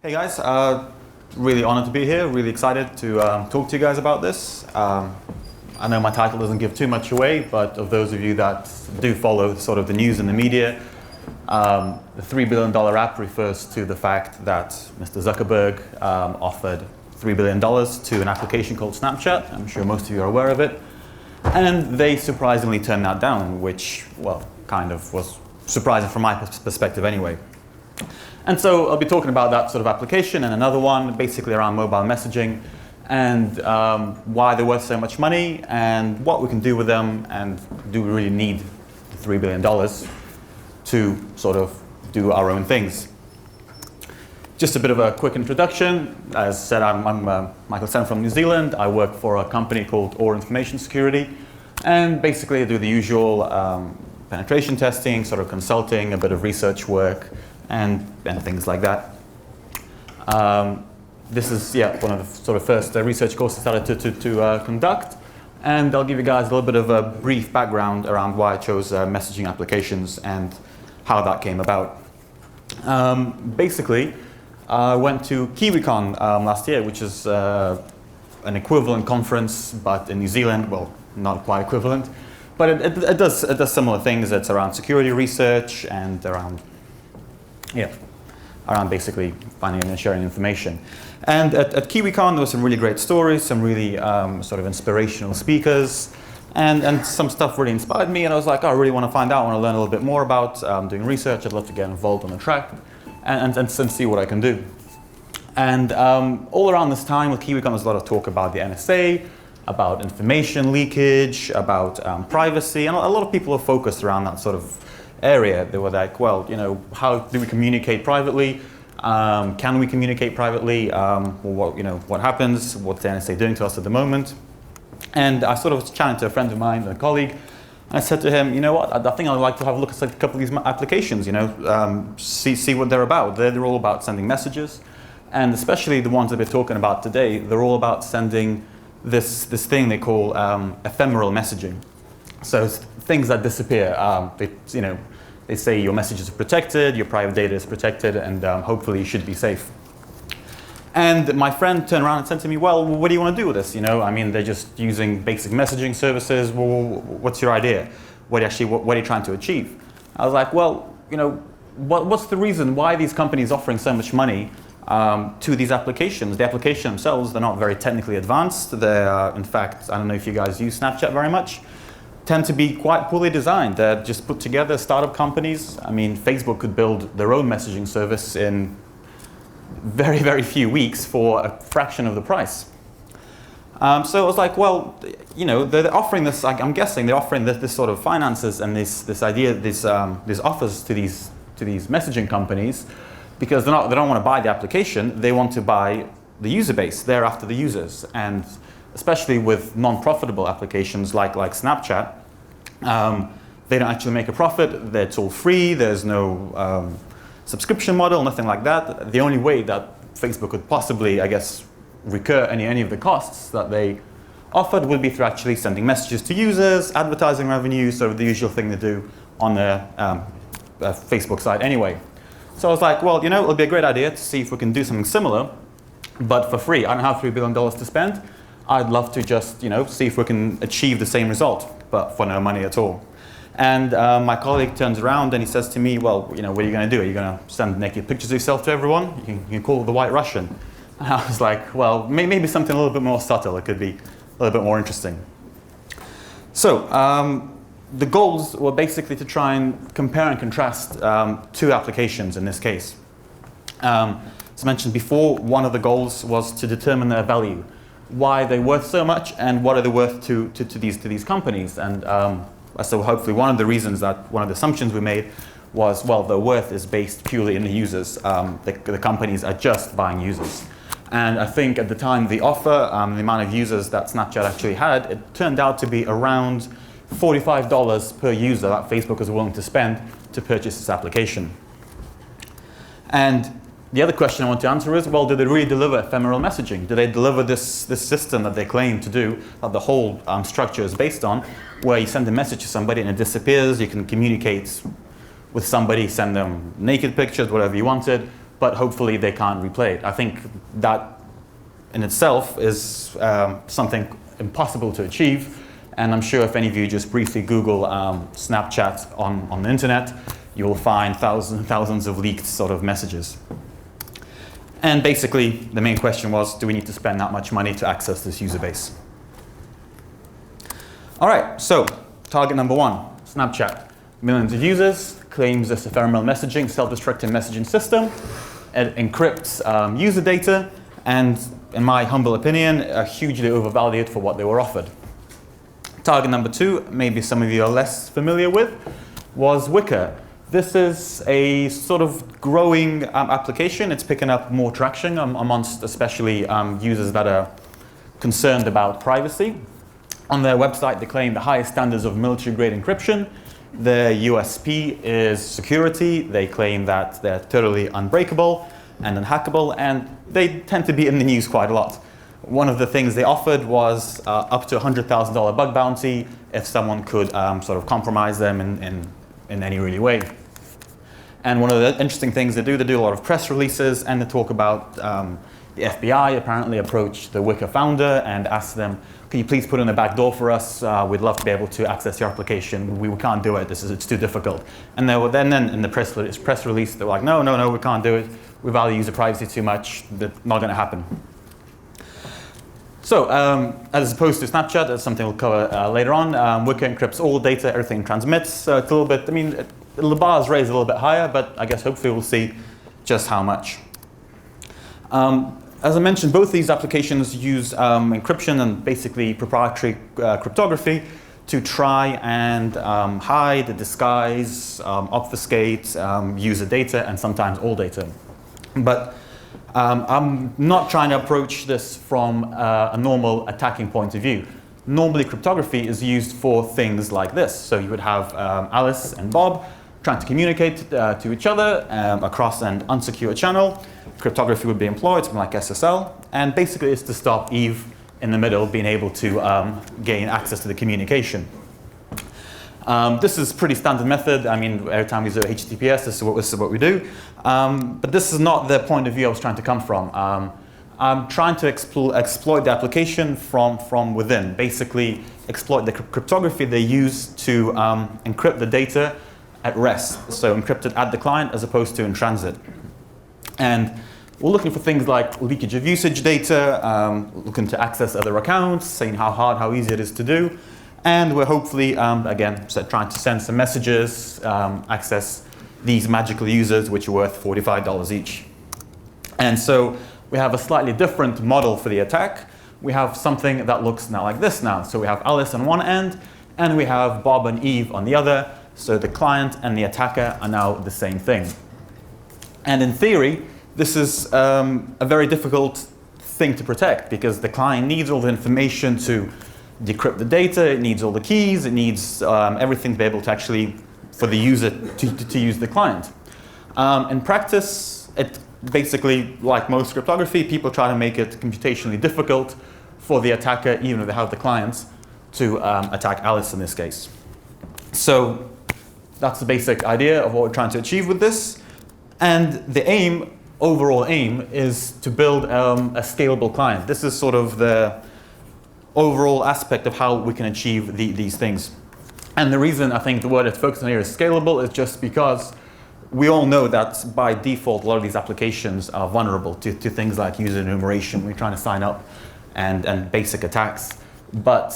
Hey guys, really honored to be here, really excited to talk to you guys about this. I know my title doesn't give too much away, but of those of you that do follow sort of the news and the media, the $3 billion app refers to the fact that Mr. Zuckerberg offered $3 billion to an application called Snapchat. I'm sure most of you are aware of it. And they surprisingly turned that down, which, well, kind of was surprising from my perspective anyway. And so I'll be talking about that sort of application and another one basically around mobile messaging and why they're worth so much money and what we can do with them, and do we really need $3 billion to sort of do our own things. Just a bit of a quick introduction. As said, I'm Michael Sen from New Zealand. I work for a company called Or Information Security, and basically I do the usual penetration testing, sort of consulting, a bit of research work, and things like that. This is one of the sort of first research courses I started to conduct, and I'll give you guys a little bit of a brief background around why I chose messaging applications and how that came about. Basically, I went to KiwiCon last year, which is an equivalent conference, but in New Zealand, well, not quite equivalent, but it does similar things. It's around security research and around basically finding and sharing information. And at KiwiCon, there were some really great stories, some really sort of inspirational speakers, and some stuff really inspired me. And I was like, oh, I really want to find out, I want to learn a little bit more about doing research. I'd love to get involved on the track and see what I can do. And all around this time with KiwiCon, there's a lot of talk about the NSA, about information leakage, about privacy, and a lot of people are focused around that sort of area. They were like, well, how do we communicate privately? Can we communicate privately? What happens? What's the NSA doing to us at the moment? And I sort of was chatting to a friend of mine, a colleague, and I said to him, you know what, I think I'd like to have a look at a couple of these applications, see what they're about. They're all about sending messages, and especially the ones that we're talking about today, they're all about sending this thing they call ephemeral messaging. So it's things that disappear. They say your messages are protected, your private data is protected, and hopefully you should be safe. And my friend turned around and said to me, well, what do you want to do with this? They're just using basic messaging services. Well, what's your idea? What are you trying to achieve? I was like, well, what's the reason why these companies are offering so much money to these applications? The applications themselves, they're not very technically advanced. They're, in fact, I don't know if you guys use Snapchat very much, tend to be quite poorly designed. They're just put together startup companies. Facebook could build their own messaging service in very, very few weeks for a fraction of the price. So I was like, well, they're offering this, I'm guessing they're offering this sort of finances and this idea, these offers to these messaging companies because they don't want to buy the application, they want to buy the user base. They're after the users. And especially with non-profitable applications like Snapchat, they don't actually make a profit. It's all free. There's no subscription model, nothing like that. The only way that Facebook could possibly, I guess, recur any of the costs that they offered would be through actually sending messages to users, advertising revenue, sort of the usual thing they do on their Facebook site anyway. So I was like, well, it'll be a great idea to see if we can do something similar, but for free. I don't have $3 billion to spend. I'd love to just, see if we can achieve the same result, but for no money at all. And my colleague turns around and he says to me, well, what are you going to do? Are you going to send naked pictures of yourself to everyone? You can call it the White Russian. And I was like, well, maybe something a little bit more subtle. It could be a little bit more interesting. So the goals were basically to try and compare and contrast two applications in this case. As mentioned before, one of the goals was to determine their value. Why they're worth so much and what are they worth to these companies. And so hopefully one of the assumptions we made was, well, their worth is based purely in the users. The companies are just buying users. And I think at the time the offer, the amount of users that Snapchat actually had, it turned out to be around $45 per user that Facebook was willing to spend to purchase this application. And the other question I want to answer is, well, did they really deliver ephemeral messaging? Do they deliver this system that they claim to do, that the whole structure is based on, where you send a message to somebody and it disappears, you can communicate with somebody, send them naked pictures, whatever you wanted, but hopefully they can't replay it. I think that in itself is something impossible to achieve. And I'm sure if any of you just briefly Google Snapchat on the internet, you'll find thousands and thousands of leaked sort of messages. And basically, the main question was, do we need to spend that much money to access this user base? All right, so target number one, Snapchat. Millions of users, claims this ephemeral messaging, self-destructing messaging system. It encrypts user data, and in my humble opinion, hugely overvalued for what they were offered. Target number two, maybe some of you are less familiar with, was Wickr. This is a sort of growing application. It's picking up more traction amongst especially users that are concerned about privacy. On their website, they claim the highest standards of military-grade encryption. Their USP is security. They claim that they're totally unbreakable and unhackable, and they tend to be in the news quite a lot. One of the things they offered was up to $100,000 bug bounty if someone could sort of compromise them in any really way. And one of the interesting things they do a lot of press releases, and they talk about the FBI apparently approached the Wickr founder and asked them, can you please put in a back door for us? We'd love to be able to access your application. We can't do it. It's too difficult. And they were then in the press release, they were like, no, we can't do it. We value user privacy too much. That's not going to happen. So, as opposed to Snapchat, that's something we'll cover later on. Wickr encrypts all data, everything transmits. So it's a little bit, I mean, the bar is raised a little bit higher, but I guess hopefully we'll see just how much. As I mentioned, both these applications use encryption and basically proprietary cryptography to try and hide, disguise, obfuscate user data and sometimes all data. But I'm not trying to approach this from a normal attacking point of view. Normally, cryptography is used for things like this. So you would have Alice and Bob trying to communicate to each other across an unsecure channel. Cryptography would be employed, something like SSL. And basically, it's to stop Eve in the middle being able to gain access to the communication. This is a pretty standard method. I mean, every time we do HTTPS, this is what we do. But this is not the point of view I was trying to come from. I'm trying to exploit the application from within. Basically, exploit the cryptography they use to encrypt the data at rest. So encrypted at the client as opposed to in transit. And we're looking for things like leakage of usage data, looking to access other accounts, saying how easy it is to do. And we're hopefully, again, trying to send some messages, access these magical users, which are worth $45 each. And so we have a slightly different model for the attack. We have something that looks now like this now. So we have Alice on one end, and we have Bob and Eve on the other. So the client and the attacker are now the same thing. And in theory, this is a very difficult thing to protect because the client needs all the information to decrypt the data, it needs all the keys, it needs everything to be able to actually, for the user to use the client. In practice, it basically, like most cryptography, people try to make it computationally difficult for the attacker, even if they have the clients, to attack Alice in this case. So that's the basic idea of what we're trying to achieve with this. And the overall aim, is to build a scalable client. This is sort of the overall aspect of how we can achieve these things. And the reason I think the word it's focused on here is scalable is just because we all know that by default, a lot of these applications are vulnerable to things like user enumeration. We're trying to sign up and basic attacks. But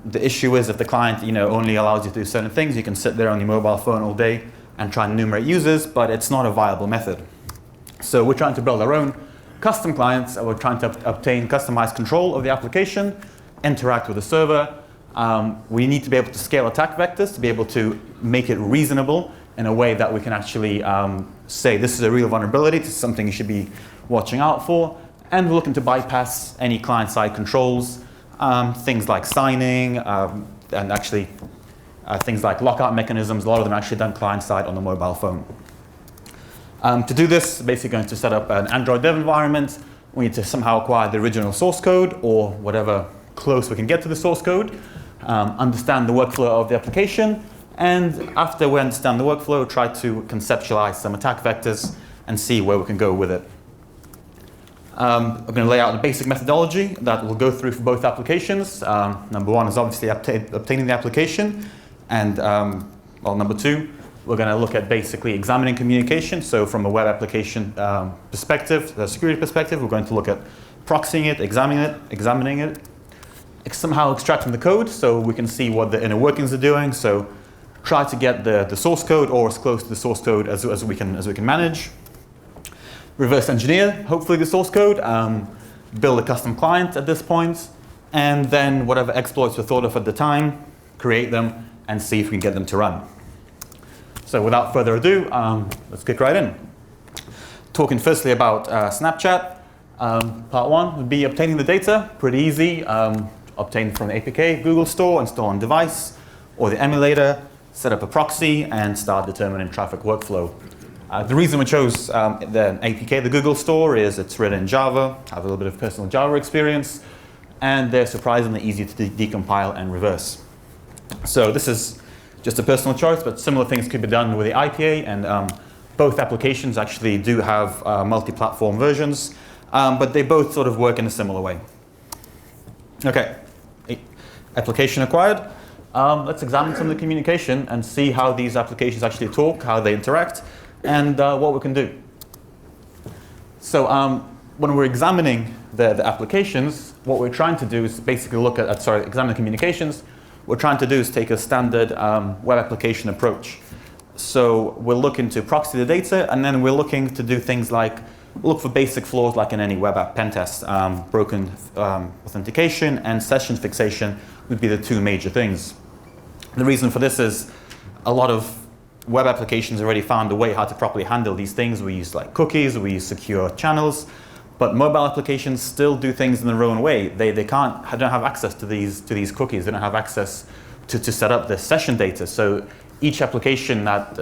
the issue is if the client only allows you to do certain things, you can sit there on your mobile phone all day and try and enumerate users, but it's not a viable method. So we're trying to build our own custom clients, and we're trying to obtain customized control of the application, interact with the server. We need to be able to scale attack vectors to be able to make it reasonable in a way that we can actually say this is a real vulnerability, this is something you should be watching out for, and we're looking to bypass any client-side controls, things like signing, and actually things like lockout mechanisms. A lot of them are actually done client-side on the mobile phone. To do this, basically going to set up an Android dev environment. We need to somehow acquire the original source code or whatever close we can get to the source code, understand the workflow of the application, and after we understand the workflow, try to conceptualize some attack vectors and see where we can go with it. I'm going to lay out the basic methodology that we'll go through for both applications. Number one is obviously obtaining the application, and well, number two, we're going to look at basically examining communication. So from a web application perspective, the security perspective, we're going to look at proxying it, examining it, somehow extracting the code so we can see what the inner workings are doing. So try to get the source code or as close to the source code as we can manage. Reverse engineer, hopefully, the source code, build a custom client at this point, and then whatever exploits were thought of at the time, create them and see if we can get them to run. So without further ado, let's kick right in. Talking firstly about Snapchat, part one would be obtaining the data, pretty easy. Obtain from the APK, Google Store, install on device, or the emulator, set up a proxy, and start determining traffic workflow. The reason we chose the APK, the Google Store, is it's written in Java, I have a little bit of personal Java experience, and they're surprisingly easy to decompile and reverse. So this is just a personal choice, but similar things could be done with the IPA, and both applications actually do have multi-platform versions, but they both sort of work in a similar way. Okay, application acquired. Let's examine some of the communication and see how these applications actually talk, how they interact, and what we can do. So when we're examining the applications, what we're trying to do is basically look at, examine the communications. What we're trying to do is take a standard web application approach. So we're looking to proxy the data, and then we're looking to do things like look for basic flaws like in any web app pen test. Broken authentication and session fixation would be the two major things. The reason for this is a lot of web applications already found a way how to properly handle these things. We use like cookies, we use secure channels, but mobile applications still do things in their own way. They don't have access to these cookies. They don't have access to set up the session data. So each application that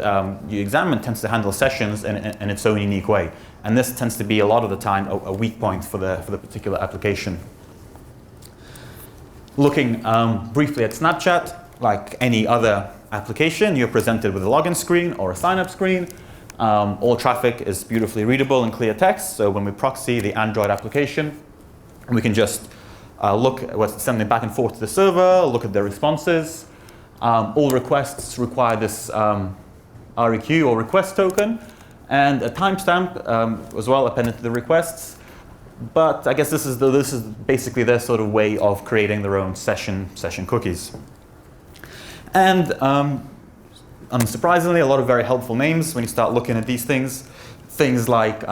you examine tends to handle sessions in its own unique way. And this tends to be a lot of the time a weak point for the particular application. Looking briefly at Snapchat, like any other application, you're presented with a login screen or a sign-up screen. All traffic is beautifully readable and clear text. So when we proxy the Android application, we can just look at what's sending back and forth to the server, look at the responses. All requests require this REQ or request token, and a timestamp as well appended to the requests. But I guess this is basically their sort of way of creating their own session cookies. And unsurprisingly, a lot of very helpful names when you start looking at these things. Things like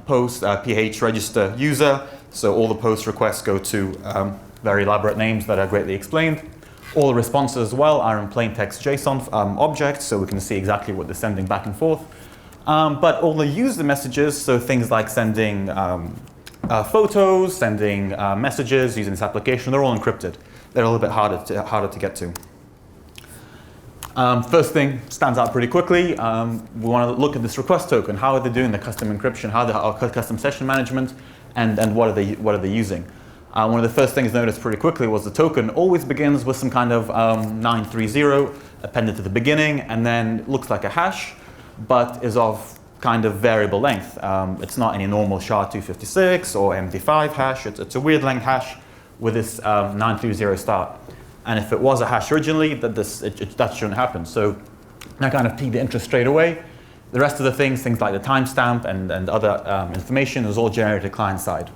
post, PH, register, user. So all the post requests go to very elaborate names that are greatly explained. All the responses as well are in plain text JSON objects, so we can see exactly what they're sending back and forth. But all the user messages, so things like sending photos, sending messages using this application, they're all encrypted. They're a little bit harder to get to. First thing stands out pretty quickly. We want to look at this request token. How are they doing the custom encryption? How are custom session management? And what are they using? One of the first things noticed pretty quickly was the token always begins with some kind of 930 appended to the beginning, and then looks like a hash, but is of kind of variable length. It's not any normal SHA-256 or MD5 hash. It's a weird length hash with this 930 start. And if it was a hash originally, that shouldn't happen. So that kind of piqued the interest straight away. The rest of the things like the timestamp and other information, was all generated client side.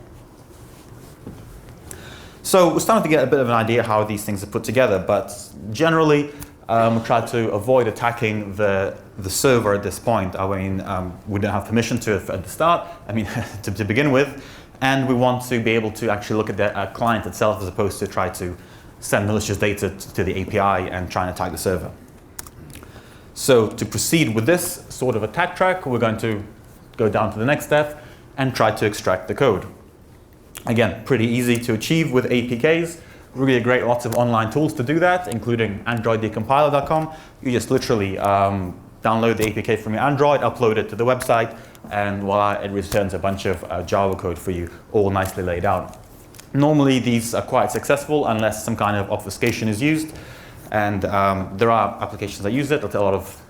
So we're starting to get a bit of an idea how these things are put together, but generally we try to avoid attacking the server at this point. I mean, we don't have permission to at the start, to begin with, and we want to be able to actually look at the client itself as opposed to try to send malicious data to the API and try and attack the server. So to proceed with this sort of attack track, we're going to go down to the next step and try to extract the code. Again, pretty easy to achieve with APKs. Really great, lots of online tools to do that, including AndroidDecompiler.com. You just literally download the APK from your Android, upload it to the website, and voila, it returns a bunch of Java code for you, all nicely laid out. Normally, these are quite successful unless some kind of obfuscation is used. And there are applications that use it. A lot of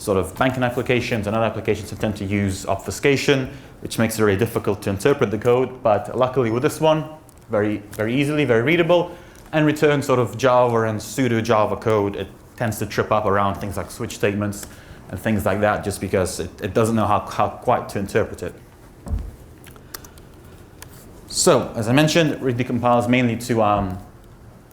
sort of banking applications and other applications that tend to use obfuscation, which makes it very difficult to interpret the code. But luckily with this one, very easily, very readable, and returns sort of Java and pseudo Java code. It tends to trip up around things like switch statements and things like that, just because it doesn't know how quite to interpret it. So, as I mentioned, it decompiles mainly to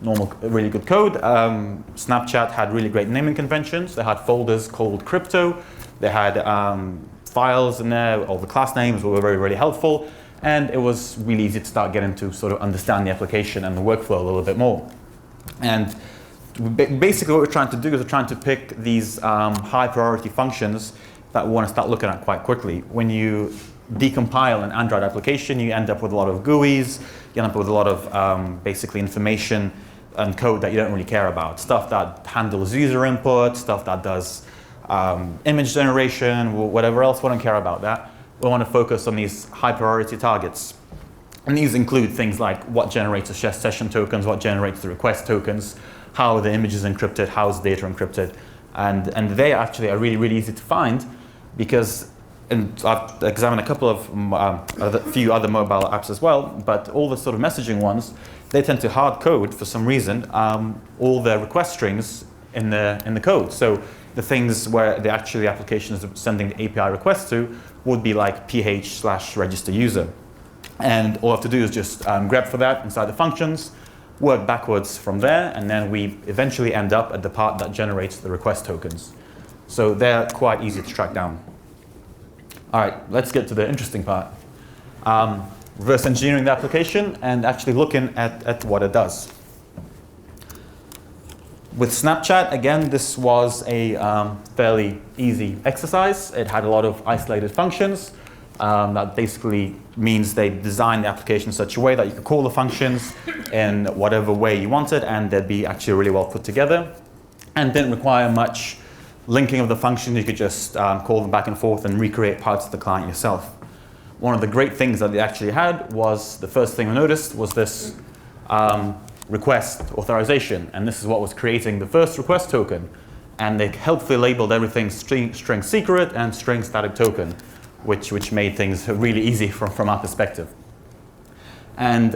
normal, really good code. Snapchat had really great naming conventions. They had folders called crypto. They had files in there. All the class names were very helpful. And it was really easy to start getting to sort of understand the application and the workflow a little bit more. And basically what we're trying to do is we're trying to pick these high priority functions that we want to start looking at quite quickly. When you decompile an Android application, you end up with a lot of GUIs, you end up with a lot of basically information and code that you don't really care about. Stuff that handles user input, stuff that does image generation, whatever else, we don't care about that. We want to focus on these high priority targets. And these include things like what generates the session tokens, what generates the request tokens, how the image is encrypted, how is data encrypted. And they actually are really easy to find because, and I've examined a couple of few other mobile apps as well, but all the sort of messaging ones, they tend to hard code for some reason all the request strings in the code. So the things where the application is sending the API request to would be like ph/register user. And all I have to do is just grab for that inside the functions, work backwards from there, and then we eventually end up at the part that generates the request tokens. So they're quite easy to track down. All right, let's get to the interesting part. Reverse engineering the application and actually looking at what it does. With Snapchat, again, this was a fairly easy exercise. It had a lot of isolated functions. That basically means they designed the application in such a way that you could call the functions in whatever way you wanted, and they'd be actually really well put together. And didn't require much linking of the functions. You could just call them back and forth and recreate parts of the client yourself. One of the great things that they actually had was, the first thing we noticed was this request authorization. And this is what was creating the first request token. And they helpfully labeled everything string secret and string static token, which made things really easy from our perspective. And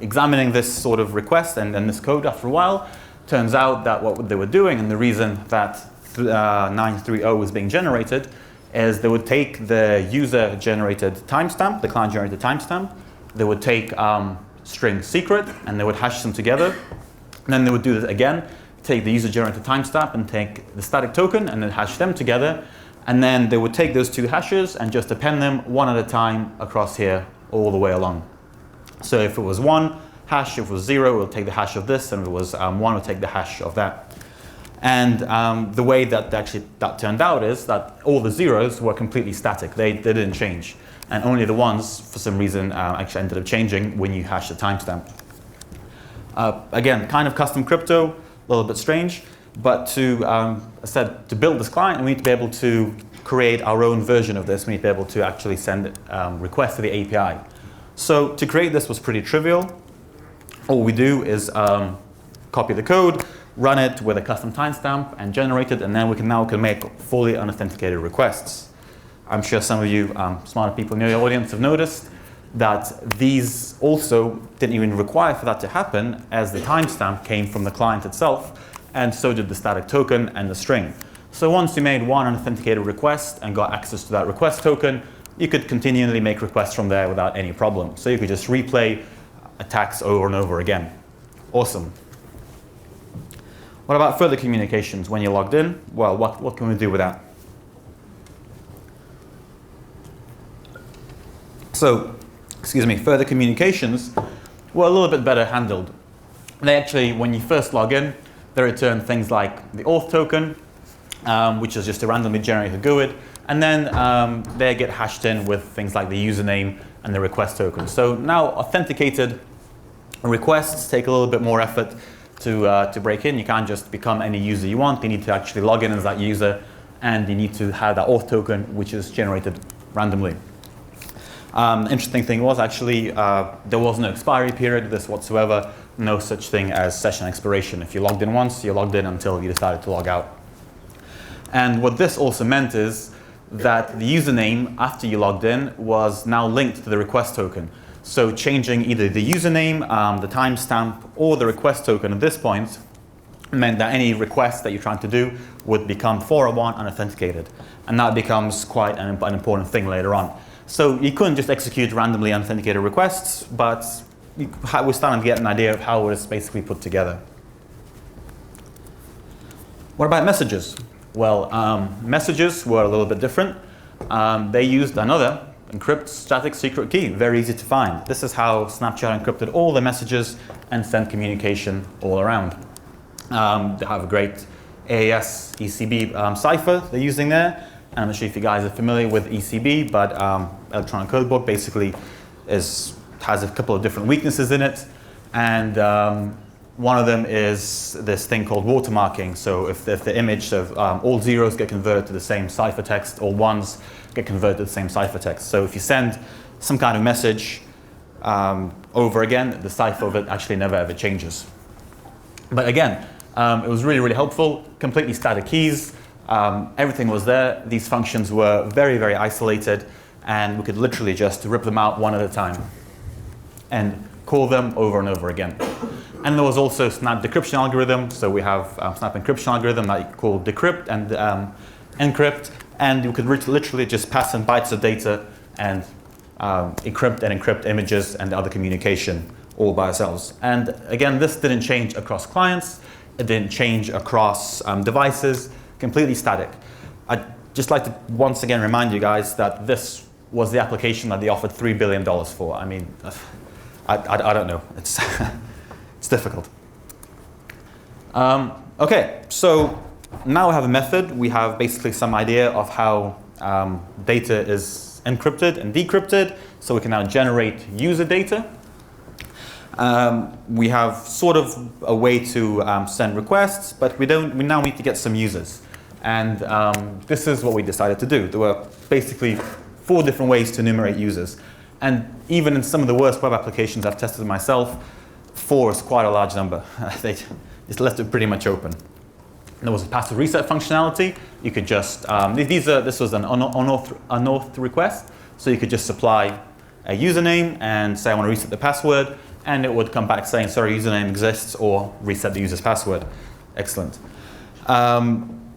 examining this sort of request and this code after a while, turns out that what they were doing, and the reason that 930 was being generated, is they would take the user-generated timestamp, the client-generated timestamp, they would take string secret, and they would hash them together. And then they would do this again, take the user-generated timestamp and take the static token, and then hash them together. And then they would take those two hashes and just append them one at a time across here all the way along. So if it was one hash, if it was 0, we'll take the hash of this, and if it was 1, we'll take the hash of that. And the way that turned out is that all the zeros were completely static. They didn't change. And only the ones, for some reason, actually ended up changing when you hash the timestamp. Again, kind of custom crypto, a little bit strange. But to build this client, we need to be able to create our own version of this. We need to be able to actually send requests to the API. So to create this was pretty trivial. All we do is copy the code, run it with a custom timestamp, and generate it, and then we can make fully unauthenticated requests. I'm sure some of you smarter people in your audience have noticed that these also didn't even require for that to happen, as the timestamp came from the client itself, and so did the static token and the string. So once you made one unauthenticated request and got access to that request token, you could continually make requests from there without any problem. So you could just replay attacks over and over again. Awesome. What about further communications when you're logged in? Well, what can we do with that? So, further communications were a little bit better handled. They actually, when you first log in, they return things like the auth token, which is just a randomly generated GUID, and then they get hashed in with things like the username and the request token. So now authenticated requests take a little bit more effort to break in. You can't just become any user you want. You need to actually log in as that user, and you need to have that auth token, which is generated randomly. Interesting thing was actually there was no expiry period of this whatsoever, no such thing as session expiration. If you logged in once, you logged in until you decided to log out. And what this also meant is that the username after you logged in was now linked to the request token. So changing either the username, the timestamp, or the request token at this point meant that any request that you're trying to do would become 401 unauthenticated. And that becomes quite an important thing later on. So you couldn't just execute randomly unauthenticated requests, but we're starting to get an idea of how it's basically put together. What about messages? Well, messages were a little bit different. They used another encrypt static secret key, very easy to find. This is how Snapchat encrypted all the messages and sent communication all around. They have a great AES ECB cipher they're using there. And I'm not sure if you guys are familiar with ECB, but electronic codebook basically has a couple of different weaknesses in it. And one of them is this thing called watermarking. So if the image of all zeros get converted to the same ciphertext, all ones get converted to the same ciphertext. So if you send some kind of message over again, the cipher of it actually never ever changes. But again, it was really, really helpful. Completely static keys. Everything was there. These functions were very, very isolated, and we could literally just rip them out one at a time and call them over and over again. And there was also Snap decryption algorithm. So we have Snap encryption algorithm that you call decrypt and encrypt, and you could literally just pass in bytes of data and encrypt and encrypt images and other communication all by ourselves. And again, this didn't change across clients. It didn't change across devices. Completely static. I'd just like to once again remind you guys that this was the application that they offered $3 billion for. I mean, I don't know. It's it's difficult. Okay, so now we have a method. We have basically some idea of how data is encrypted and decrypted. So we can now generate user data. We have sort of a way to send requests, but we now need to get some users. And this is what we decided to do. There were basically 4 different ways to enumerate users. And even in some of the worst web applications I've tested myself, 4 is quite a large number. They just left it pretty much open. There was a password reset functionality. You could just, this was an unauthorized request. So you could just supply a username and say, I want to reset the password. And it would come back saying, sorry, username exists, or reset the user's password. Excellent.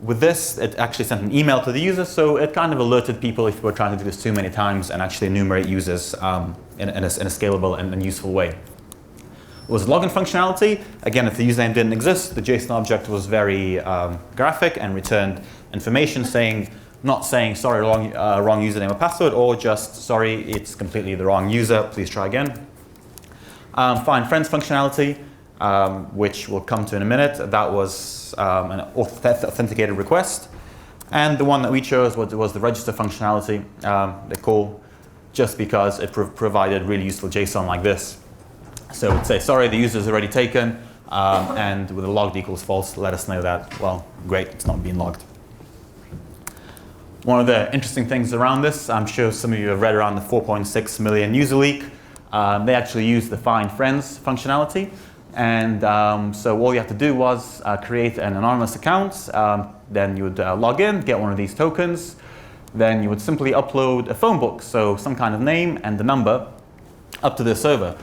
With this, it actually sent an email to the user, so it kind of alerted people if you were trying to do this too many times and actually enumerate users in a scalable and useful way. It was login functionality. Again, if the username didn't exist, the JSON object was very graphic and returned information saying, not saying, sorry, wrong username or password, or just, sorry, it's completely the wrong user, please try again. Find friends functionality, which we'll come to in a minute. That was an authenticated request. And the one that we chose was the register functionality they call, just because it provided really useful JSON like this. So it would say, sorry, the user's already taken, and with a logged equals false, let us know that, well, great, it's not being logged. One of the interesting things around this, I'm sure some of you have read around the 4.6 million user leak. They actually use the find friends functionality. And so all you have to do was create an anonymous account. Then you would log in, get one of these tokens. Then you would simply upload a phone book, so some kind of name and the number, up to the server.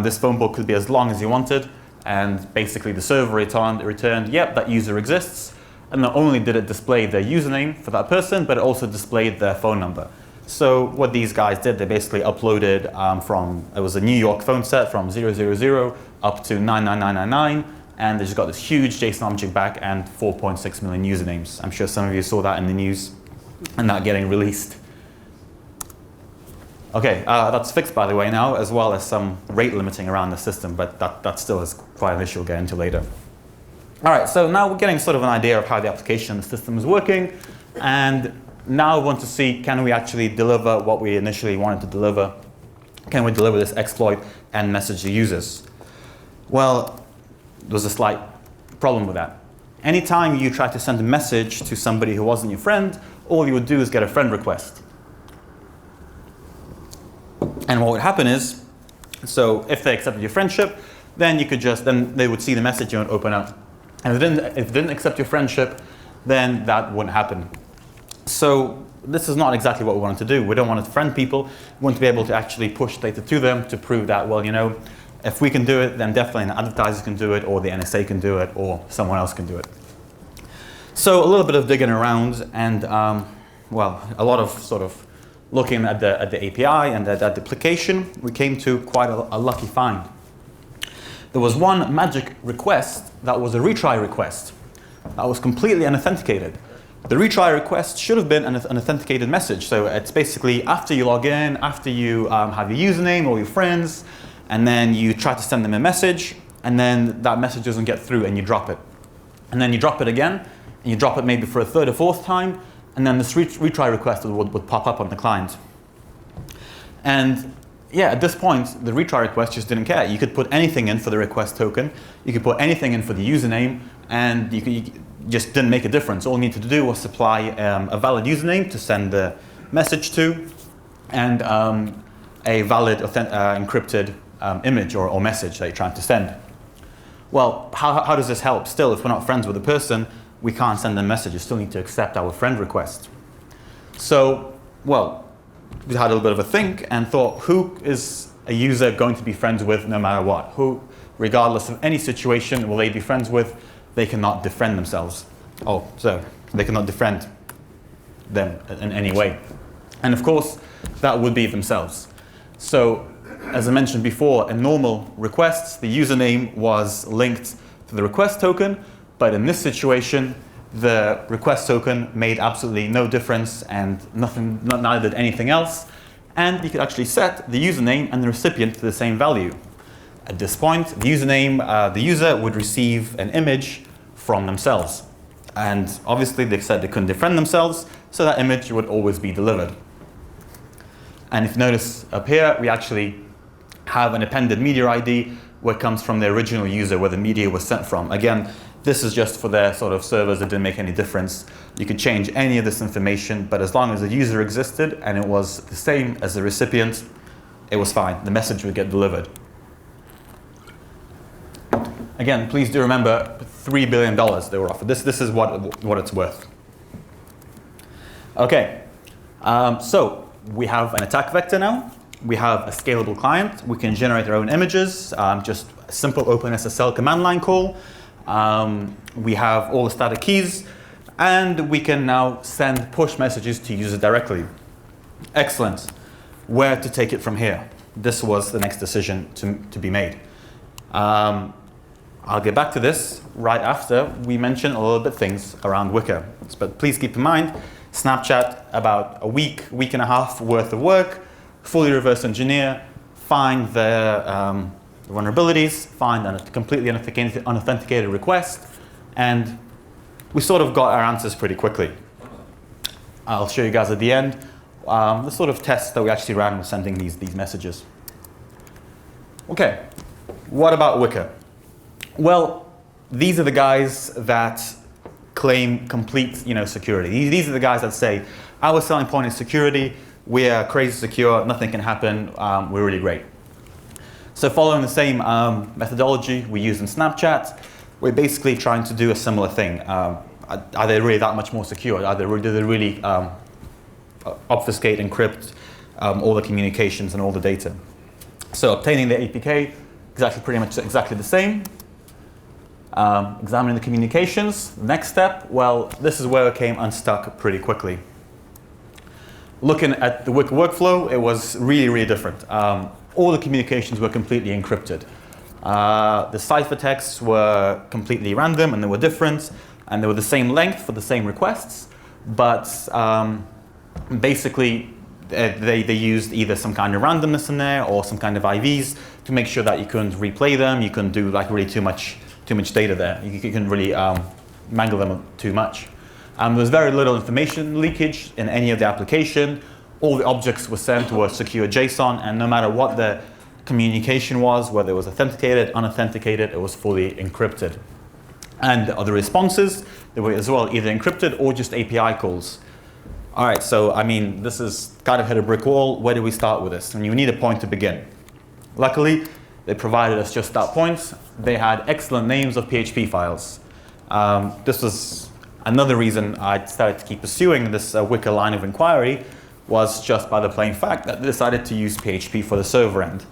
This phone book could be as long as you wanted. And basically the server returned, yep, that user exists. And not only did it display their username for that person, but it also displayed their phone number. So what these guys did, they basically uploaded it was a New York phone set from 000 up to 99999, and they just got this huge JSON object back and 4.6 million usernames. I'm sure some of you saw that in the news and that getting released. Okay, that's fixed by the way now, as well as some rate limiting around the system, but that still is quite an issue we'll get into later. All right, so now we're getting sort of an idea of how the application and the system is working, and now we want to see, can we actually deliver what we initially wanted to deliver? Can we deliver this exploit and message the users? Well, there's a slight problem with that. Anytime you try to send a message to somebody who wasn't your friend, all you would do is get a friend request. And what would happen is, so if they accepted your friendship, then you could then they would see the message and would open up. And if they didn't accept your friendship, then that wouldn't happen. So this is not exactly what we wanted to do. We don't want to friend people. We want to be able to actually push data to them to prove that, well, you know, if we can do it, then definitely an advertiser can do it, or the NSA can do it, or someone else can do it. So a little bit of digging around, and well, a lot of sort of looking at the API and at the application, we came to quite a lucky find. There was one magic request that was a retry request that was completely unauthenticated. The retry request should have been an authenticated message. So it's basically after you log in, after you have your username or your friends, and then you try to send them a message, and then that message doesn't get through and you drop it. And then you drop it again, and you drop it maybe for a third or fourth time, and then this retry request would pop up on the client. And yeah, at this point, the retry request just didn't care. You could put anything in for the request token, you could put anything in for the username, and you just didn't make a difference. All you needed to do was supply a valid username to send the message to, and a valid encrypted image or message that you're trying to send. Well, how does this help? Still, if we're not friends with a person, we can't send them messages. Still need to accept our friend request. So, well, we had a little bit of a think and thought, who is a user going to be friends with no matter what? Who, regardless of any situation, will they be friends with? They cannot defriend themselves. Oh, so they cannot defriend them in any way. And of course, that would be themselves. So, as I mentioned before, in normal requests, the username was linked to the request token, but in this situation, the request token made absolutely no difference and neither did anything else. And you could actually set the username and the recipient to the same value. At this point, the username, the user would receive an image from themselves. And obviously they said they couldn't defriend themselves, so that image would always be delivered. And if you notice up here, we actually have an appended media ID where it comes from the original user where the media was sent from. Again, this is just for their sort of servers. It didn't make any difference. You could change any of this information, but as long as the user existed and it was the same as the recipient, it was fine. The message would get delivered. Again, please do remember $3 billion they were offered. This is what it's worth. Okay, so we have an attack vector now. We have a scalable client. We can generate our own images, just a simple OpenSSL command line call. We have all the static keys, and we can now send push messages to users directly. Excellent. Where to take it from here? This was the next decision to be made. I'll get back to this right after we mention a little bit things around Wicker. But please keep in mind, Snapchat, about a week and a half worth of work, fully reverse engineer, find the vulnerabilities, find a completely unauthenticated request, and we sort of got our answers pretty quickly. I'll show you guys at the end the sort of tests that we actually ran with sending these messages. Okay, what about Wicker? Well, these are the guys that claim complete, security. These are the guys that say, our selling point is security, we are crazy secure, nothing can happen, we're really great. So following the same methodology we use in Snapchat, we're basically trying to do a similar thing. Are they really that much more secure? Do they really obfuscate, encrypt all the communications and all the data? So obtaining the APK is actually pretty much exactly the same. Examining the communications, next step, well, this is where it came unstuck pretty quickly. Looking at the Wicker workflow, it was really, really different. All the communications were completely encrypted. The ciphertexts were completely random and they were different, and they were the same length for the same requests, but basically they used either some kind of randomness in there or some kind of IVs to make sure that you couldn't replay them, you couldn't do like really too much data there. You couldn't really mangle them too much. There was very little information leakage in any of the application. All the objects were sent were secure JSON, and no matter what the communication was, whether it was authenticated, unauthenticated, it was fully encrypted. And the other responses, they were as well either encrypted or just API calls. All right, so I mean, this is kind of hit a brick wall. Where do we start with this? And you need a point to begin. Luckily, they provided us just that point. They had excellent names of PHP files. This was Another reason I decided to keep pursuing this Wicker line of inquiry was just by the plain fact that they decided to use PHP for the server end.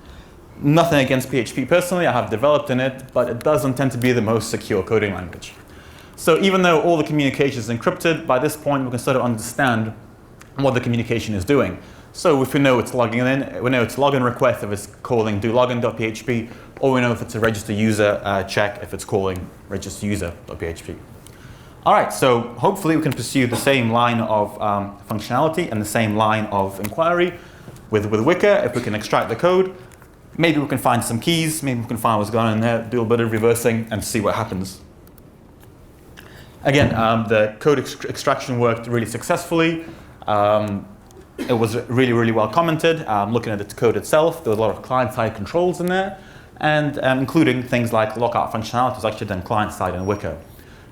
Nothing against PHP personally, I have developed in it, but it doesn't tend to be the most secure coding language. So even though all the communication is encrypted, by this point we can sort of understand what the communication is doing. So if we know it's logging in, we know it's login request if it's calling do login.php, or we know if it's a register user check if it's calling register user.php. All right, so hopefully we can pursue the same line of functionality and the same line of inquiry with Wicker. If we can extract the code, maybe we can find some keys, maybe we can find what's going on in there, do a bit of reversing and see what happens. Again, the code extraction worked really successfully. It was really, really well commented. Looking at the code itself, there was a lot of client-side controls in there, and including things like lockout functionality was actually done client-side in Wicker.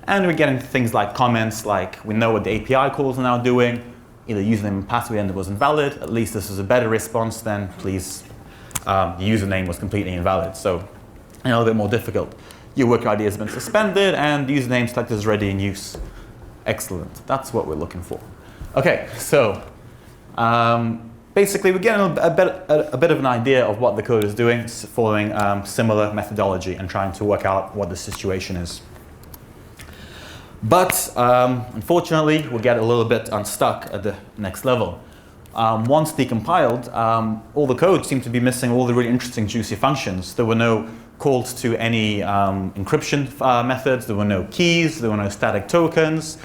And we get into things like comments, like we know what the API calls are now doing, either username and password and it was invalid. At least this is a better response than please, the username was completely invalid. So a little bit more difficult. Your Wicker ID has been suspended and the username selected is ready in use. Excellent, that's what we're looking for. Okay, so basically we're getting a bit of an idea of what the code is doing, following similar methodology and trying to work out what the situation is. But unfortunately, we get a little bit unstuck at the next level. Once decompiled, all the code seemed to be missing all the really interesting, juicy functions. There were no calls to any encryption methods. There were no keys. There were no static tokens.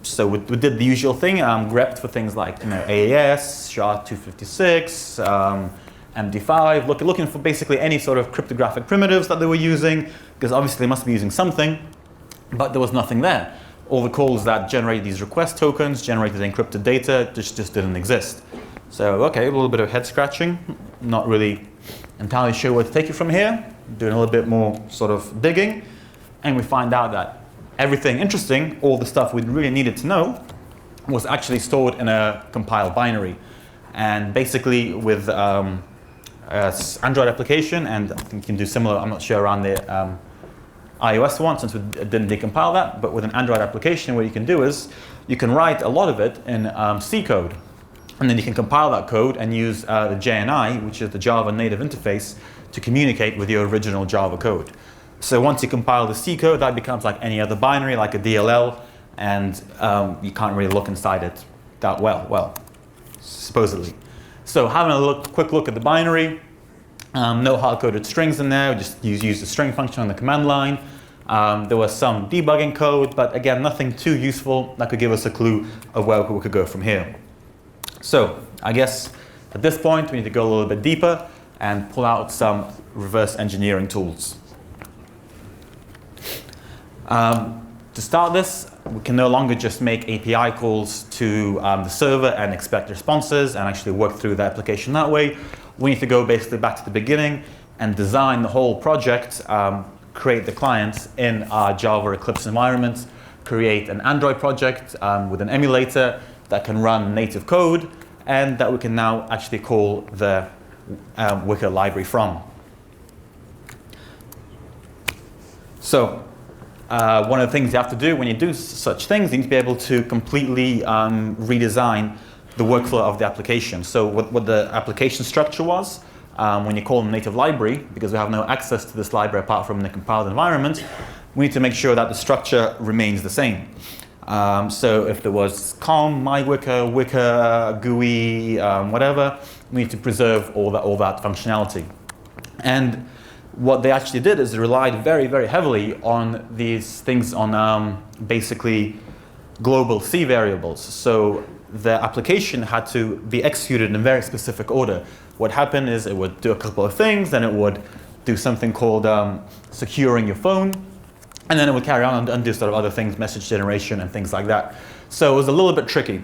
So we did the usual thing, grepped for things like AES, SHA-256, MD5, looking for basically any sort of cryptographic primitives that they were using, because obviously they must be using something. But there was nothing there. All the calls that generated these request tokens, generated encrypted data, just didn't exist. So, okay, a little bit of head scratching. Not really entirely sure where to take it from here. Doing a little bit more sort of digging. And we find out that everything interesting, all the stuff we really needed to know, was actually stored in a compiled binary. And basically with Android application, and I think you can do similar, I'm not sure around the iOS one, since we didn't decompile that, but with an Android application, what you can do is you can write a lot of it in C code, and then you can compile that code and use the JNI, which is the Java native interface, to communicate with your original Java code. So once you compile the C code, that becomes like any other binary, like a DLL, and you can't really look inside it that well, supposedly. So having a quick look at the binary, no hard-coded strings in there, we just use the string function on the command line. There was some debugging code, but again, nothing too useful that could give us a clue of where we could go from here. So I guess at this point, we need to go a little bit deeper and pull out some reverse engineering tools. To start this, we can no longer just make API calls to the server and expect responses and actually work through the application that way. We need to go basically back to the beginning and design the whole project, create the clients in our Java Eclipse environment, create an Android project with an emulator that can run native code, and that we can now actually call the Wicker library from. So one of the things you have to do when you do such things, you need to be able to completely redesign the workflow of the application. So what the application structure was, when you call a native library, because we have no access to this library apart from the compiled environment, we need to make sure that the structure remains the same. So if there was COM, MyWicker, Wicker, GUI, whatever, we need to preserve all that functionality. And what they actually did is they relied very, very heavily on these things on basically global C variables. So the application had to be executed in a very specific order. What happened is it would do a couple of things, then it would do something called securing your phone, and then it would carry on and do sort of other things, message generation and things like that. So it was a little bit tricky.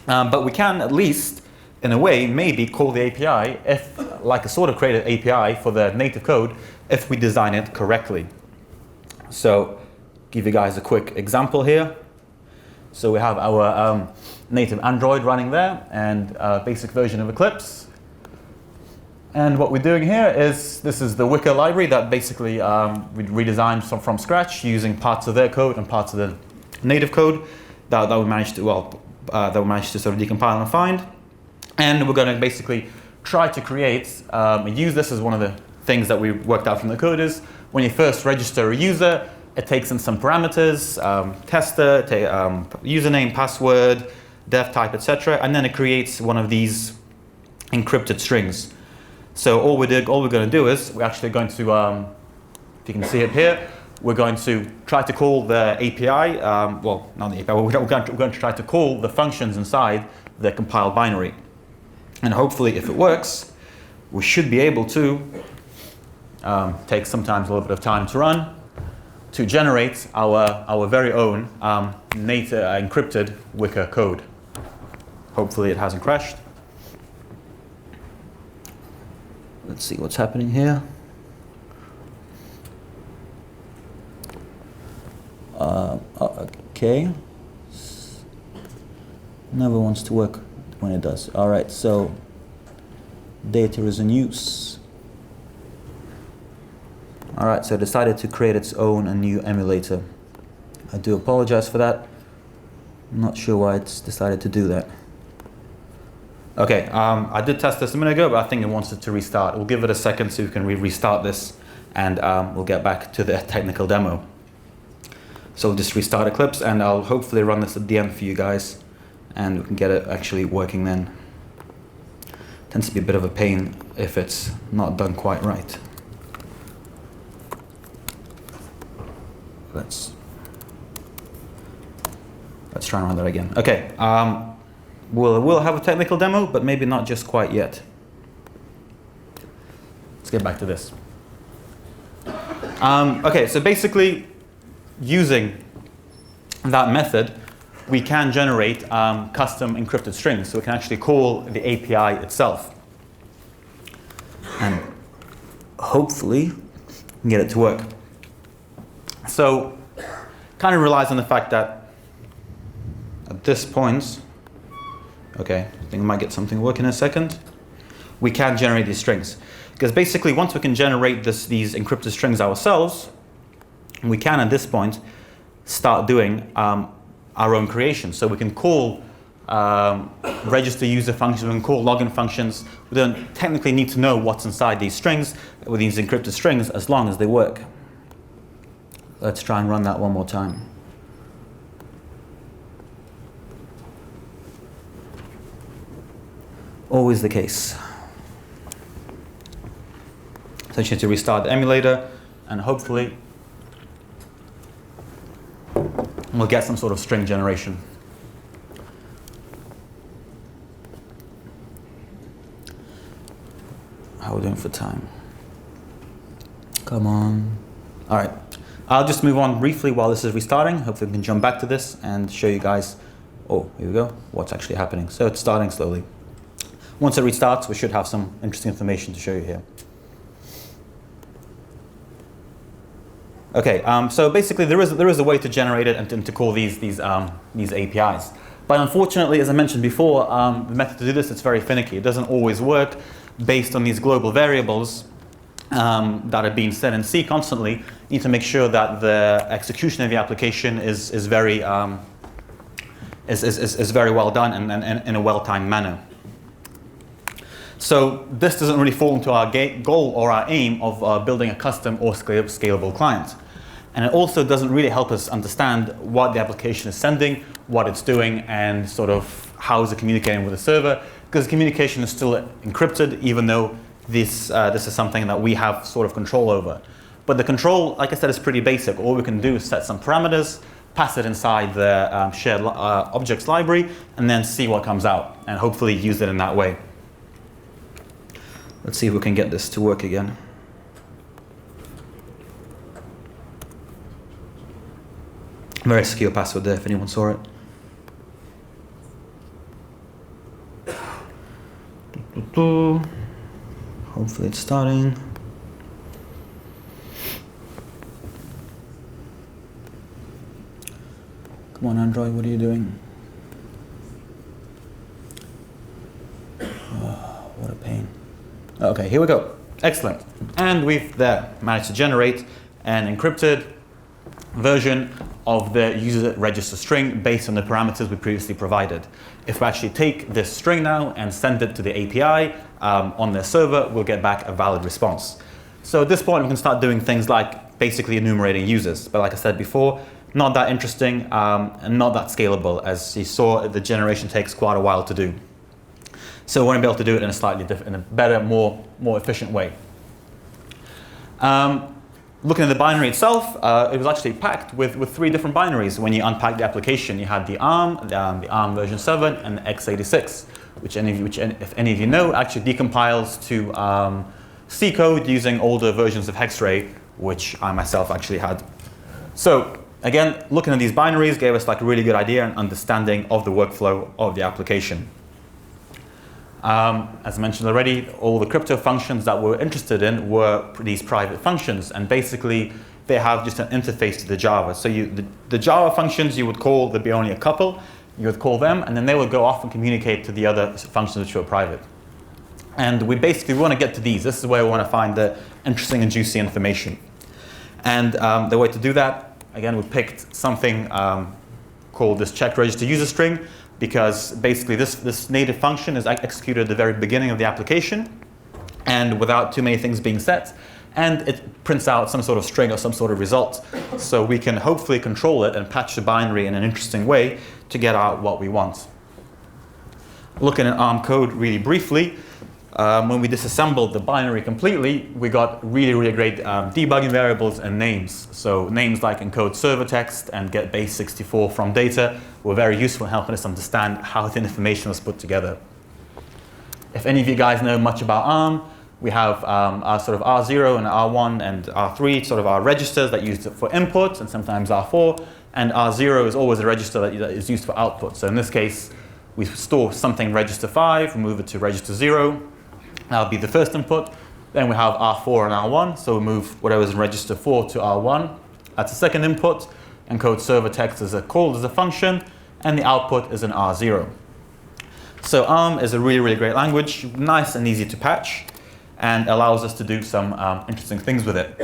But we can at least, in a way, maybe call the API, if like a sort of created API for the native code, if we design it correctly. So give you guys a quick example here. So we have our native Android running there and a basic version of Eclipse. And what we're doing here is, this is the Wicker library that basically we redesigned from scratch using parts of their code and parts of the native code that we managed to sort of decompile and find. And we're going to basically try to create, use this as one of the things that we worked out from the code is when you first register a user, it takes in some parameters, tester, username, password, dev type, etc., and then it creates one of these encrypted strings. So all we're going to do is we're actually going to, if you can see it here, we're going to try to call the API. Well, not the API. We're going to try to call the functions inside the compiled binary, and hopefully, if it works, we should be able to take sometimes a little bit of time to run to generate our very own native encrypted Wicker code. Hopefully, it hasn't crashed. Let's see what's happening here. Okay. Never wants to work when it does. All right, so data is in use. All right, so it decided to create its own a new emulator. I do apologize for that. I'm not sure why it's decided to do that. Okay, I did test this a minute ago, but I think it wants it to restart. We'll give it a second so we can restart this, and we'll get back to the technical demo. So we'll just restart Eclipse, and I'll hopefully run this at the end for you guys, and we can get it actually working then. Tends to be a bit of a pain if it's not done quite right. Let's try and run that again. Okay, we'll have a technical demo, but maybe not just quite yet. Let's get back to this. Okay, so basically, using that method, we can generate custom encrypted strings. So we can actually call the API itself. And hopefully, get it to work. So, kind of relies on the fact that at this point, okay, I think we might get something working in a second, we can generate these strings. Because basically, once we can generate these encrypted strings ourselves, we can, at this point, start doing our own creation. So we can call register user functions, we can call login functions. We don't technically need to know what's inside these strings, with these encrypted strings, as long as they work. Let's try and run that one more time. Always the case. So you need to restart the emulator, and hopefully we'll get some sort of string generation. How are we doing for time? Come on. All right. I'll just move on briefly while this is restarting. Hopefully we can jump back to this and show you guys, oh, here we go, what's actually happening. So it's starting slowly. Once it restarts, we should have some interesting information to show you here. Okay, so basically there is a way to generate it and to call these APIs. But unfortunately, as I mentioned before, the method to do this, it's very finicky. It doesn't always work based on these global variables that are being set in C constantly. You need to make sure that the execution of the application is very well done and in a well-timed manner. So this doesn't really fall into our goal or our aim of building a custom or scalable client. And it also doesn't really help us understand what the application is sending, what it's doing, and sort of how is it communicating with the server, because communication is still encrypted, even though this is something that we have sort of control over. But the control, like I said, is pretty basic. All we can do is set some parameters, pass it inside the shared objects library, and then see what comes out, and hopefully use it in that way. Let's see if we can get this to work again. Very secure password there if anyone saw it. Hopefully it's starting. Come on, Android, what are you doing? Oh, what a pain. Okay, here we go. Excellent. And we've there managed to generate an encrypted version of the user register string based on the parameters we previously provided. If we actually take this string now and send it to the API on their server, we'll get back a valid response. So at this point, we can start doing things like basically enumerating users. But like I said before, not that interesting and not that scalable. As you saw, the generation takes quite a while to do. So we want to be able to do it in a slightly different, in a better, more efficient way. Looking at the binary itself, it was actually packed with 3 different binaries. When you unpack the application, you had the ARM, the ARM version 7, and the x86, which if any of you know, actually decompiles to C code using older versions of Hexray, which I myself actually had. So again, looking at these binaries gave us like a really good idea and understanding of the workflow of the application. As I mentioned already, all the crypto functions that we're interested in were these private functions, and basically they have just an interface to the Java. So the Java functions you would call, there'd be only a couple, you would call them, and then they would go off and communicate to the other functions which were private. And we basically want to get to these. This is where we want to find the interesting and juicy information. And the way to do that, again, we picked something called this check register user string, because basically this native function is executed at the very beginning of the application and without too many things being set, and it prints out some sort of string or some sort of result. So we can hopefully control it and patch the binary in an interesting way to get out what we want. Looking at ARM code really briefly, when we disassembled the binary completely, we got really great debugging variables and names. So names like encode server text and get base 64 from data were very useful in helping us understand how the information was put together. If any of you guys know much about ARM, we have our sort of R0 and R1 and R3 sort of our registers that used for input, and sometimes R4, and R0 is always a register that is used for output. So in this case, we store something in register 5, we move it to register 0. That'll be the first input. Then we have R4 and R1, so we move whatever's in register 4 to R1. That's the second input. Encode server text is called as a function, and the output is an R0. So ARM is a really great language, nice and easy to patch, and allows us to do some interesting things with it.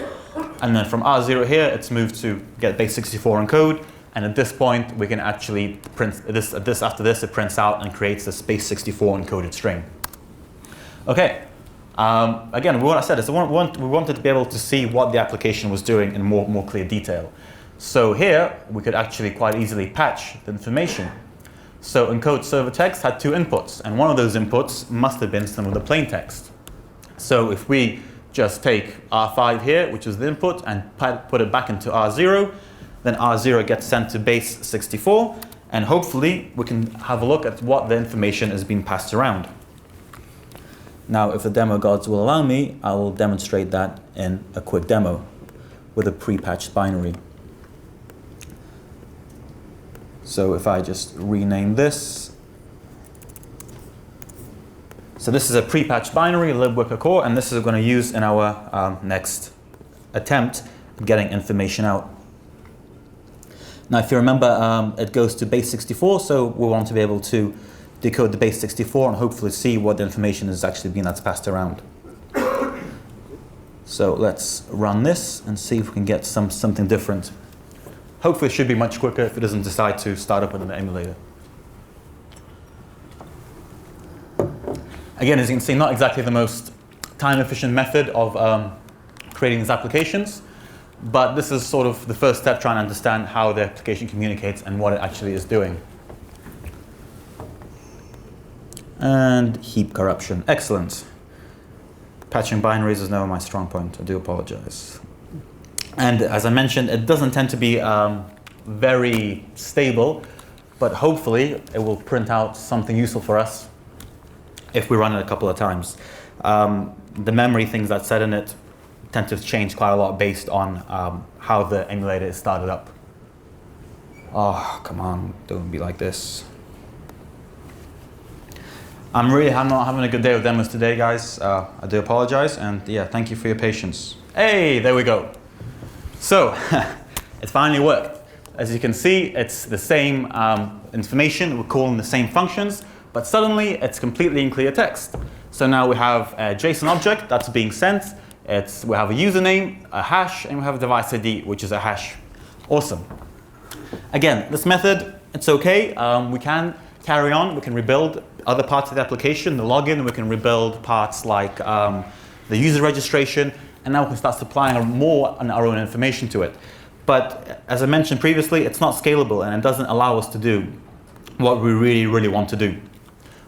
And then from R0 here, it's moved to get base 64 encode, and at this point, we can actually print this. After this, it prints out and creates this base 64 encoded string. Okay, again, what I said is we wanted to be able to see what the application was doing in more clear detail. So here, we could actually quite easily patch the information. So encode server text had 2 inputs, and one of those inputs must have been some of the plain text. So if we just take R5 here, which is the input, and put it back into R0, then R0 gets sent to base 64, and hopefully we can have a look at what the information has been passed around. Now, if the demo gods will allow me, I will demonstrate that in a quick demo with a pre-patched binary. So if I just rename this. So this is a pre-patched binary, libwicker core, and this is what we're going to use in our next attempt at getting information out. Now, if you remember, it goes to base 64, so we want to be able to decode the base 64 and hopefully see what the information has actually been that's passed around. So let's run this and see if we can get something different. Hopefully it should be much quicker if it doesn't decide to start up with an emulator. Again, as you can see, not exactly the most time-efficient method of creating these applications, but this is sort of the first step trying to understand how the application communicates and what it actually is doing. And heap corruption. Excellent. Patching binaries is never my strong point. I do apologize. And as I mentioned, it doesn't tend to be very stable, but hopefully it will print out something useful for us if we run it a couple of times. The memory things that set in it tend to change quite a lot based on how the emulator is started up. Oh, come on, don't be like this. I'm not having a good day with demos today, guys. I do apologize, and yeah, thank you for your patience. Hey, there we go. So, it finally worked. As you can see, it's the same information, we're calling the same functions, but suddenly it's completely in clear text. So now we have a JSON object that's being sent, we have a username, a hash, and we have a device ID, which is a hash. Awesome. Again, this method, it's okay. We can carry on. We can rebuild other parts of the application, the login. We can rebuild parts like the user registration, and now we can start supplying more on our own information to it. But as I mentioned previously, it's not scalable, and it doesn't allow us to do what we really, really want to do,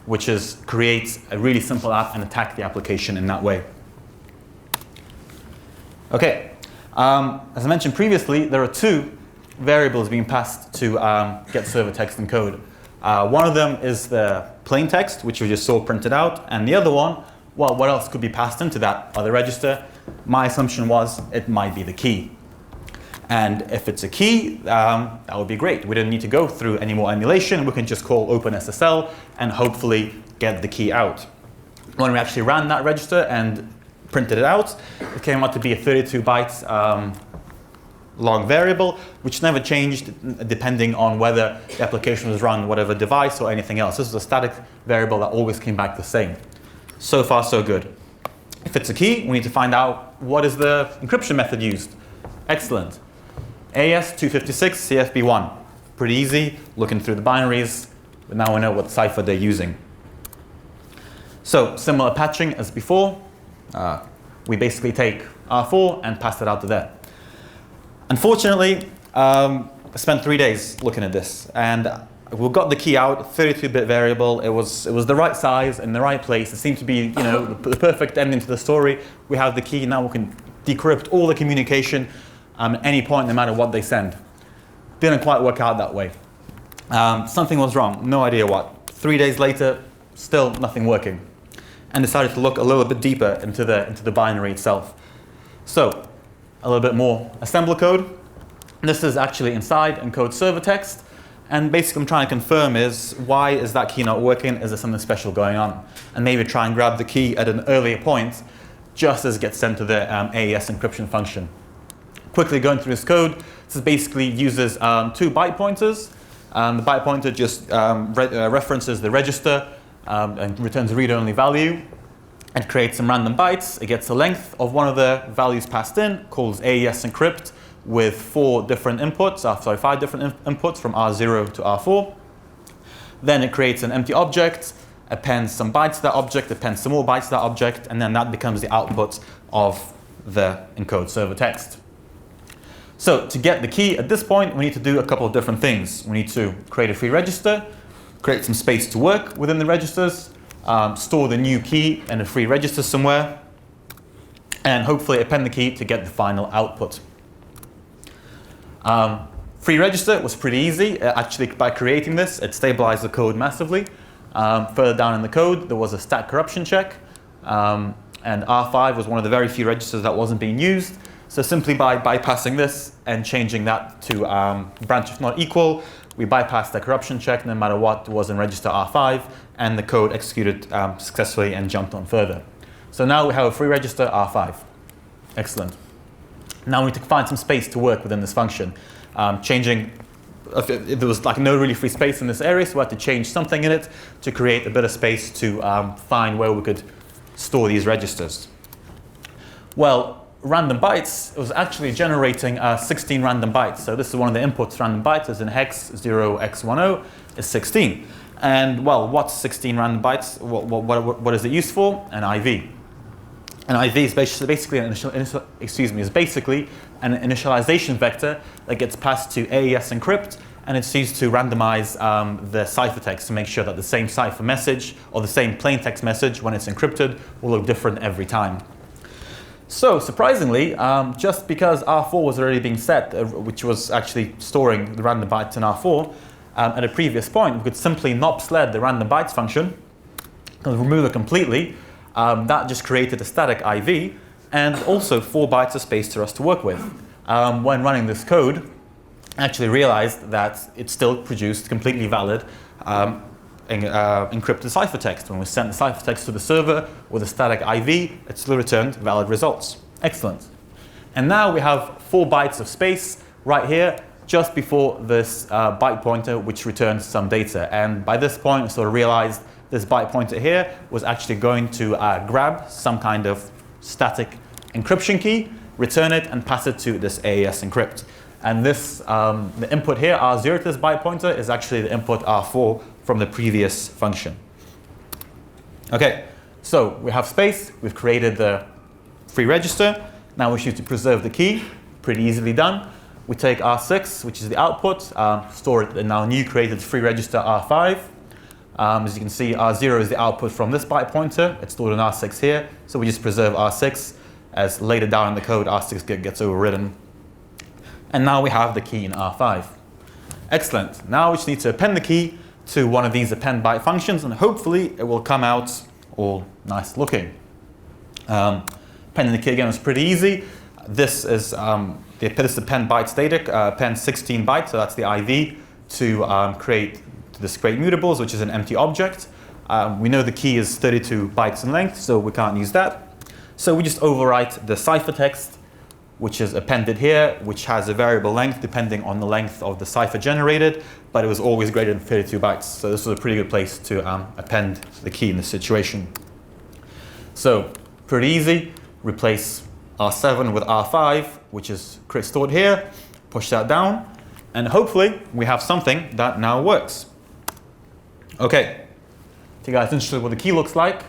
which is create a really simple app and attack the application in that way. Okay, as I mentioned previously, there are two variables being passed to get server text and code. One of them is the plain text, which we just saw printed out, and the other one, well, what else could be passed into that other register? My assumption was it might be the key. And if it's a key, that would be great. We don't need to go through any more emulation. We can just call OpenSSL and hopefully get the key out. When we actually ran that register and printed it out, it came out to be a 32 bytes long variable, which never changed depending on whether the application was run on whatever device or anything else. This is a static variable that always came back the same. So far, so good. If it's a key, we need to find out what is the encryption method used. Excellent. AES-256 CFB1. Pretty easy, looking through the binaries, but now we know what cipher they're using. So, similar patching as before. We basically take R4 and pass it out to there. Unfortunately, I spent 3 days looking at this, and we got the key out, 32-bit variable. It was the right size in the right place. It seemed to be, the perfect ending to the story. We have the key, now we can decrypt all the communication at any point, no matter what they send. Didn't quite work out that way. Something was wrong, no idea what. 3 days later, still nothing working. And decided to look a little bit deeper into the binary itself. So, a little bit more assembler code. This is actually inside encode server text. And basically, I'm trying to confirm is, why is that key not working? Is there something special going on? And maybe try and grab the key at an earlier point, just as it gets sent to the AES encryption function. Quickly going through this code, this basically uses 2 byte pointers. The byte pointer just references the register and returns a read-only value. It creates some random bytes. It gets the length of one of the values passed in, calls AES encrypt with 5 different inputs from R0 to R4. Then it creates an empty object, appends some bytes to that object, appends some more bytes to that object, and then that becomes the output of the encode server text. So to get the key at this point, we need to do a couple of different things. We need to create a free register, create some space to work within the registers, store the new key in a free register somewhere, and hopefully append the key to get the final output. Free register was pretty easy. Actually, by creating this, it stabilized the code massively. Further down in the code, there was a stack corruption check, and R5 was one of the very few registers that wasn't being used. So simply by bypassing this and changing that to branch if not equal, we bypassed the corruption check no matter what was in register R5, and the code executed successfully and jumped on further. So now we have a free register R5. Excellent. Now we need to find some space to work within this function. There was like no really free space in this area, so we had to change something in it to create a bit of space to find where we could store these registers. Well, random bytes, it was actually generating 16 random bytes. So this is one of the inputs, random bytes, as in hex 0x10 is 16. And well, what's 16 random bytes? What is it used for? An IV. An IV is basically an initialization vector that gets passed to AES encrypt, and it's used to randomize the ciphertext to make sure that the same cipher message or the same plain text message, when it's encrypted, will look different every time. So surprisingly, just because R4 was already being set, which was actually storing the random bytes in R4, at a previous point, we could simply not sled the random bytes function, remove it completely. That just created a static IV and also 4 bytes of space for us to work with. When running this code, I actually realized that it still produced completely valid encrypted ciphertext. When we sent the ciphertext to the server with a static IV, it still returned valid results. Excellent. And now we have 4 bytes of space right here, just before this byte pointer, which returns some data. And by this point, I sort of realized this byte pointer here was actually going to grab some kind of static encryption key, return it, and pass it to this AES encrypt. And this, the input here, R0 to this byte pointer, is actually the input R4 from the previous function. Okay, so we have space. We've created the free register. Now we choose to preserve the key. Pretty easily done. We take R6, which is the output, store it in our new created free register R5. As you can see, R0 is the output from this byte pointer. It's stored in R6 here. So we just preserve R6, as later down in the code, R6 gets overridden. And now we have the key in R5. Excellent. Now we just need to append the key to one of these append byte functions, and hopefully it will come out all nice looking. Appending the key again was pretty easy. This is this append byte static, append 16 bytes, so that's the IV, to create discrete mutables, which is an empty object. We know the key is 32 bytes in length, so we can't use that. So we just overwrite the ciphertext, which is appended here, which has a variable length depending on the length of the cipher generated, but it was always greater than 32 bytes. So this was a pretty good place to append the key in this situation. So pretty easy. Replace R7 with R5, which is stored here, push that down, and hopefully we have something that now works. Okay, if you guys are interested in what the key looks like,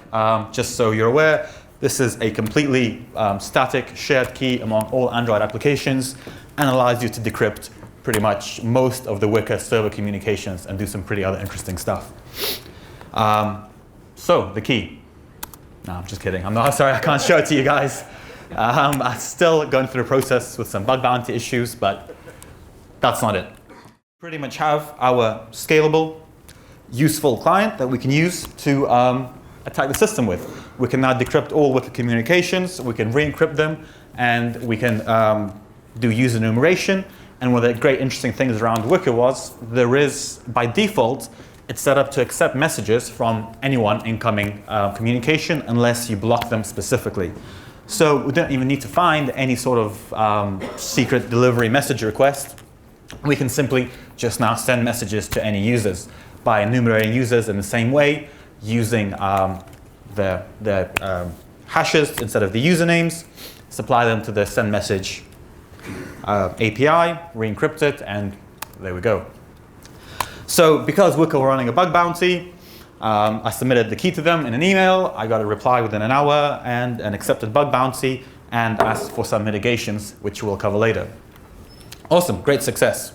just so you're aware, this is a completely static shared key among all Android applications and allows you to decrypt pretty much most of the Wicker server communications and do some pretty other interesting stuff. So the key. No, I'm just kidding. I'm not sorry, I can't show it to you guys. I'm still going through the process with some bug bounty issues, but that's not it. Pretty much have our scalable, useful client that we can use to attack the system with. We can now decrypt all Wicker communications, we can re-encrypt them, and we can do user enumeration. And one of the great interesting things around Wicker was there is, by default, it's set up to accept messages from anyone incoming communication unless you block them specifically. So we don't even need to find any sort of secret delivery message request. We can simply just now send messages to any users by enumerating users in the same way, using the hashes instead of the usernames, supply them to the send message API, re-encrypt it, and there we go. So because Wicker were running a bug bounty, I submitted the key to them in an email. I got a reply within an hour and an accepted bug bounty, and asked for some mitigations, which we'll cover later. Awesome, great success.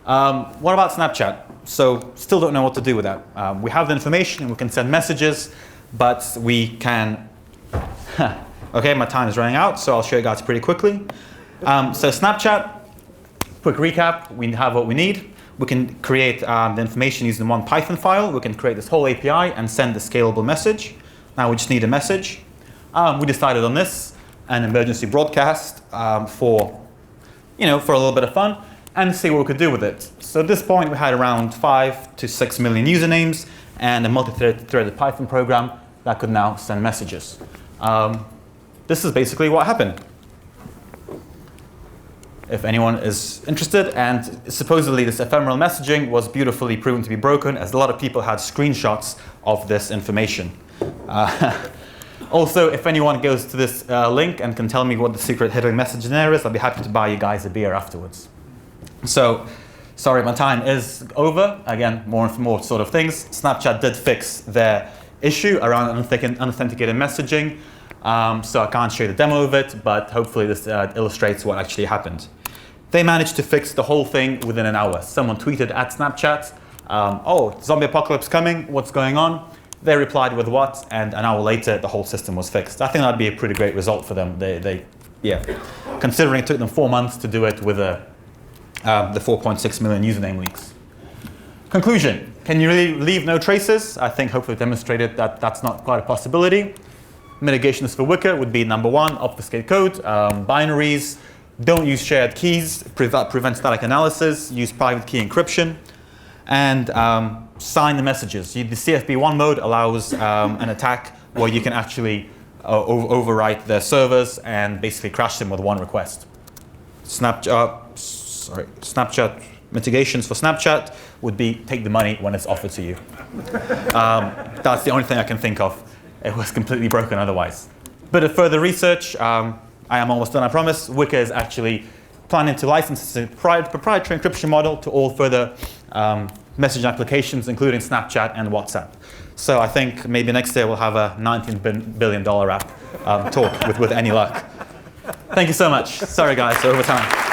What about Snapchat? So still don't know what to do with that. We have the information and we can send messages, but we can, okay, my time is running out, so I'll show you guys pretty quickly. So Snapchat, quick recap, we have what we need. We can create the information using one Python file. We can create this whole API and send a scalable message. Now we just need a message. We decided on this, an emergency broadcast for a little bit of fun and see what we could do with it. So at this point we had around 5 to 6 million usernames and a multi-threaded Python program that could now send messages. This is basically what happened. If anyone is interested, and supposedly this ephemeral messaging was beautifully proven to be broken, as a lot of people had screenshots of this information. Also, if anyone goes to this link and can tell me what the secret hidden message in there is, I'll be happy to buy you guys a beer afterwards. So, sorry, my time is over. Again, more sort of things. Snapchat did fix their issue around unauthenticated messaging. So I can't show you the demo of it, but hopefully this illustrates what actually happened. They managed to fix the whole thing within an hour. Someone tweeted at Snapchat, oh, zombie apocalypse coming, what's going on? They replied with what, and an hour later the whole system was fixed. I think that'd be a pretty great result for them. Yeah, considering it took them 4 months to do it with the 4.6 million username leaks. Conclusion, can you really leave no traces? I think hopefully demonstrated that that's not quite a possibility. Mitigations for Wicker would be number 1, obfuscate code, binaries, don't use shared keys, prevent static analysis, use private key encryption, and sign the messages. The CFB1 mode allows an attack where you can actually overwrite their servers and basically crash them with one request. Snapchat mitigations for Snapchat would be take the money when it's offered to you. That's the only thing I can think of. It was completely broken otherwise. Bit of further research. I am almost done, I promise. Wicker is actually planning to license a proprietary encryption model to all further messaging applications, including Snapchat and WhatsApp. So I think maybe next year we'll have a $19 billion app talk with any luck. Thank you so much. Sorry guys, over time.